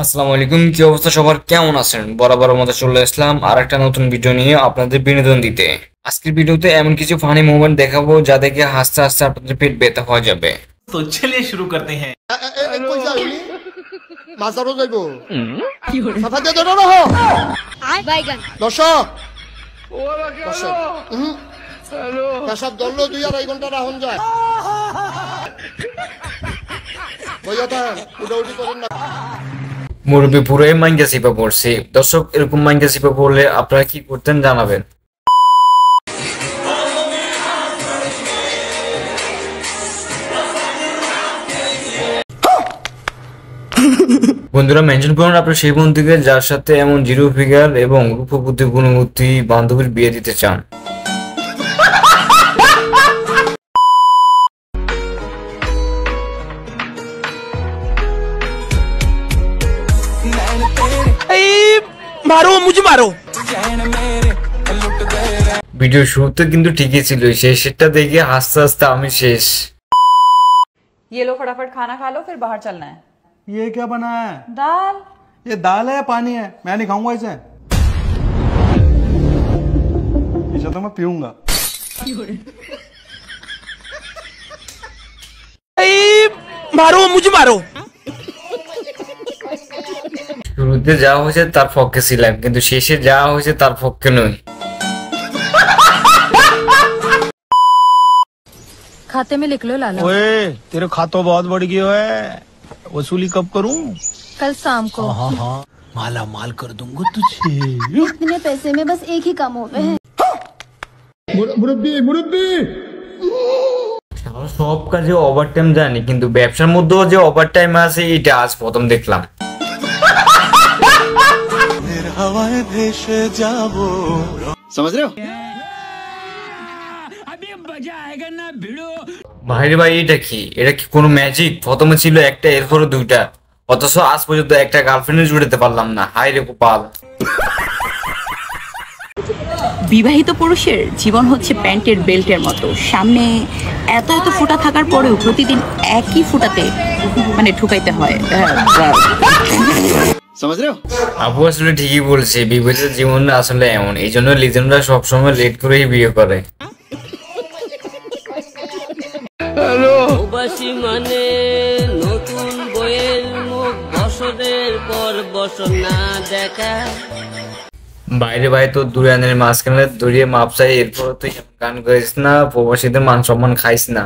আসসালামু আলাইকুম, কি অবস্থা সবার, কেমন আছেন? বরাবরের মতো চলে আসলাম আর একটা নতুন ভিডিও নিয়ে আপনাদের বিনোদন দিতে। আজকের ভিডিওতে এমন কিছু ফানি মোমেন্ট দেখাবো যা দেখে হাসতে হাসতে আপনাদের পেট ব্যথা হয়ে যাবে। তো চলিए শুরু করতে हैं। মাছারো যাইবো কি হলো সাফাতে ধরো না বাইগান দর্শক হ্যালো কাশাব দললো 2.5 ঘন্টা রাহন যায় বইয়াটা উড়াউড়ি করেন না। মুরব্বি পুরোই মাইঙ্গা চিপা পড়ছে। দর্শক, এরকম মাইঙ্গা চিপা পড়লে আপনারা কি করতেন জানাবেন। বন্ধুরা, মেনশন করুন আপনার সেই বন্ধুকে যার সাথে এমন জিরো ফিগার এবং রূপবুদ্ধি গুণবতী বান্ধবীর বিয়ে দিতে চান। मारो मुझे मारो। ভিডিও শুরুতে কিন্তু ঠিকই ছিল, শেষটা দেখে হাসতে হাসতে আমি শেষ। ये लो फटाफट खाना खा लो, फिर बाहर चलना है। ये क्या बना है? दाल। ये दाल है या पानी है? मैं नहीं खाऊंगा इसे। इसे तो मैं पीऊंगा। मारो मुझे मारो। শুরুতে যা হয়েছে তার পক্ষে ছিলাম, কিন্তু শেষে যা হয়েছে তার পক্ষে নয়। खाते में लिख लो लाला। ओए तेरे खातो बहुत बढ़ गया है, वसूली कब करूं? कल शाम को। हाँ हाँ माला माल कर दूंगा तुझे। इतने पैसे में बस एक ही काम होता है। মুরব্বি মুরব্বি সব কাজে ওভারটাইম জানি, কিন্তু ব্যবসার মধ্যেও যে ওভারটাইম আছে এটা আজ প্রথম দেখলাম। समझ रहे हो? ভাইরে ভাই, এটা কি কোনো ম্যাজিক? প্রথমে ছিল একটা, এরপরে দুইটা, অথচ আজ পর্যন্ত একটা গার্লফ্রেন্ডে জুড়তে পারলাম না। হায় রে কপাল। বিবাহিত পুরুষের জীবন হচ্ছে প্যান্টের বেল্টের মতো, সামনে এত এত ফুটা থাকার পরেও প্রতিদিন একই ফুটাতে মানে ঠুকাইতে হয়। আপু আসলে ঠিকই বলছে, বিবাহিত জীবন আসলে এমন, এই জন্য লিজেন্ডরা সবসময় লেট করেই বিয়ে করে। প্রবাসী মানে নতুন বইয়ের মুখ, বছরের পর বছর না দেখা। বাইরে ভাই তো দুরানের মাঝখানে দড়িয়ে মাপ চাই, এরপর তুই গান করিস না, প্রবাসীদের মান সম্মান খাইস না।